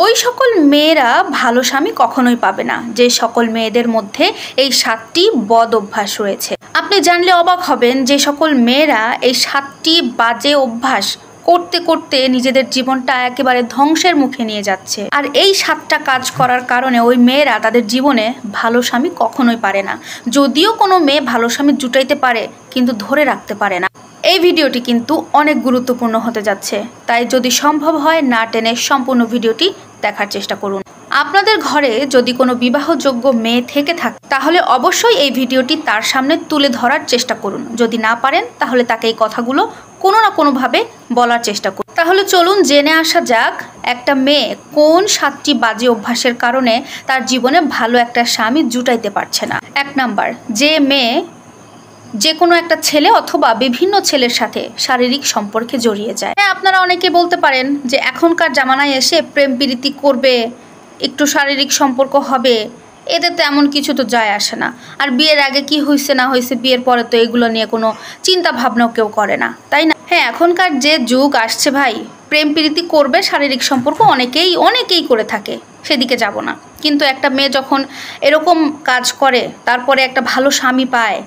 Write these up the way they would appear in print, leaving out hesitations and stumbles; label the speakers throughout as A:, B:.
A: ওই সকল মেয়েরা ভালো স্বামী কখনোই পাবে না যে সকল মেয়েদের মধ্যে এই 7টি বদ অভ্যাস রয়েছে। আপনি জানলে অবাক হবেন যে সকল মেয়েরা এই 7টি বাজে অভ্যাস করতে করতে নিজেদের জীবনটা একেবারে ধ্বংসের মুখে নিয়ে যাচ্ছে। আর এই 7টা কাজ করার কারণে ওই মেয়েরা তাদের জীবনে ভালো স্বামী কখনোই পারে না। যদিও কোনো মেয়ে ভালো স্বামী জুটাইতে পারে কিন্তু ধরে রাখতে পারে না। এই ভিডিওটি কিন্তু অনেক গুরুত্বপূর্ণ হতে যাচ্ছে, তাই যদি সম্ভব হয় না টেনে সম্পূর্ণ ভিডিওটি দেখার চেষ্টা করুন। আপনাদের ঘরে যদি কোনো বিবাহযোগ্য মেয়ে থেকে থাকে তাহলে অবশ্যই এই ভিডিওটি তার সামনে তুলে ধরার চেষ্টা করুন। যদি না পারেন তাহলে তাকে এই কথাগুলো কোনো না কোনোভাবে বলার চেষ্টা করুন। তাহলে চলুন জেনে আসা যাক একটা মেয়ে কোন 7টি বাজে অভ্যাসের কারণে তার জীবনে ভালো একটা স্বামী জুটাইতে পারছে না। 1 নাম্বার, যে মেয়ে যে কোনো একটা ছেলে অথবা বিভিন্ন ছেলের সাথে শারীরিক সম্পর্কে জড়িয়ে যায়। হ্যাঁ, আপনারা অনেকে বলতে পারেন যে এখনকার জামানায় এসে প্রেম প্রীতি করবে, একটু শারীরিক সম্পর্ক হবে, এতে তো এমন কিছু তো যায় আসে না। আর বিয়ের আগে কি হয়েছে না হয়েছে, বিয়ের পরে তো এগুলো নিয়ে কোনো চিন্তা ভাবনাও কেউ করে না, তাই না? হ্যাঁ, এখনকার যে যুগ আসছে ভাই, প্রেম প্রীতি করবে, শারীরিক সম্পর্ক অনেকেই করে থাকে, সেদিকে যাব না। কিন্তু একটা মেয়ে যখন এরকম কাজ করে, তারপরে একটা ভালো স্বামী পায়,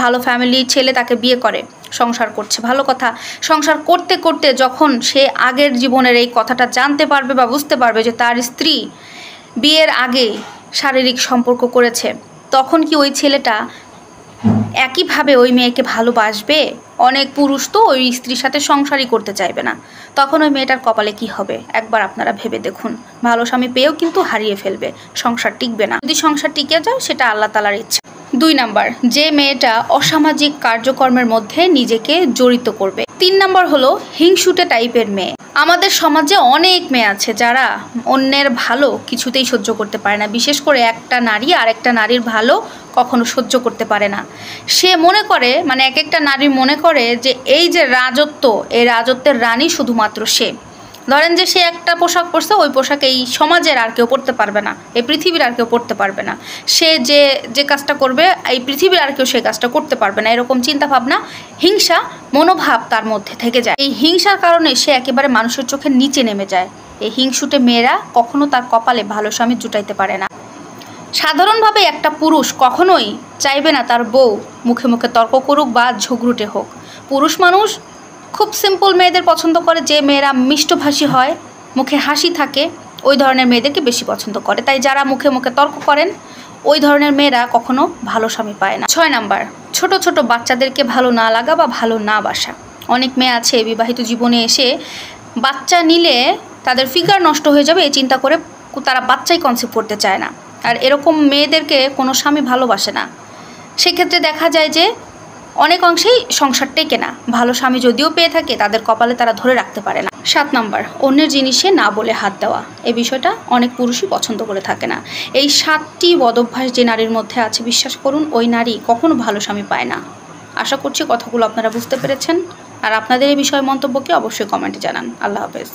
A: ভালো ফ্যামিলির ছেলে তাকে বিয়ে করে, সংসার করছে, ভালো কথা। সংসার করতে করতে যখন সে আগের জীবনের এই কথাটা জানতে পারবে বা বুঝতে পারবে যে তার স্ত্রী বিয়ের আগে শারীরিক সম্পর্ক করেছে, তখন কি ওই ছেলেটা একইভাবে ওই মেয়েকে ভালোবাসবে? অনেক পুরুষ তো ওই স্ত্রীর সাথে সংসারই করতে চাইবে না। তখন ওই মেয়েটার কপালে কি হবে একবার আপনারা ভেবে দেখুন। ভালো স্বামী পেয়েও কিন্তু হারিয়ে ফেলবে, সংসার টিকবে না। যদি সংসার টিকে যায় সেটা আল্লাহ তাআলার ইচ্ছা। 2 নাম্বার, যে মেয়েটা অসামাজিক কার্যক্রমের মধ্যে নিজেকে জড়িত করবে। 3 নাম্বার হলো হিংসুটে টাইপের মেয়ে। আমাদের সমাজে অনেক মেয়ে আছে যারা অন্যের ভালো কিছুতেই সহ্য করতে পারে না। বিশেষ করে একটা নারী আর একটা নারীর ভালো কখনো সহ্য করতে পারে না। সে মনে করে, মানে এক একটা নারী মনে করে যে এই যে রাজত্ব, এই রাজত্বের রানী শুধুমাত্র সে। ধরেন যে সে একটা পোশাক পরছে, ওই পোশাক এই সমাজের আর কেউ পরতে পারবে না, এই পৃথিবীর আর কেউ পরতে পারবে না। সে যে কাজটা করবে এই পৃথিবীর আর কেউ সেই কাজটা করতে পারবে না, এরকম চিন্তা ভাবনা, হিংসা মনোভাব তার মধ্যে থেকে যায়। এই হিংসার কারণে সে একেবারে মানুষের চোখের নিচে নেমে যায়। এই হিংসুটে মেয়েরা কখনো তার কপালে ভালো স্বামী জুটাইতে পারে না। সাধারণভাবে একটা পুরুষ কখনোই চাইবে না তার বউ মুখে মুখে তর্ক করুক বা ঝগড়ুটে হোক। পুরুষ মানুষ খুব সিম্পল মেয়েদের পছন্দ করে, যে মেয়েরা মিষ্টভাষী হয়, মুখে হাসি থাকে, ওই ধরনের মেয়েদেরকে বেশি পছন্দ করে। তাই যারা মুখে মুখে তর্ক করেন ওই ধরনের মেয়েরা কখনো ভালো স্বামী পায় না। 6 নাম্বার, ছোট ছোট বাচ্চাদেরকে ভালো না লাগা বা ভালো না বাসা। অনেক মেয়ে আছে বিবাহিত জীবনে এসে বাচ্চা নিলে তাদের ফিগার নষ্ট হয়ে যাবে এই চিন্তা করে তারা বাচ্চাই কনসিভ করতে চায় না। আর এরকম মেয়েদেরকে কোনো স্বামী ভালোবাসে না। সেক্ষেত্রে দেখা যায় যে অনেক অংশেই সংসার টেকে না। ভালো স্বামী যদিও পেয়ে থাকে তাদের কপালে তারা ধরে রাখতে পারে না। 7 নাম্বার, অন্যের জিনিসে না বলে হাত দেওয়া। এই বিষয়টা অনেক পুরুষই পছন্দ করে থাকে না। এই 7টি বদভ্যাস যে নারীর মধ্যে আছে, বিশ্বাস করুন ওই নারী কখনো ভালো স্বামী পায় না। আশা করছি কথাগুলো আপনারা বুঝতে পেরেছেন। আর আপনাদের এই বিষয়ে মন্তব্যকে অবশ্যই কমেন্টে জানান। আল্লাহ হাফেজ।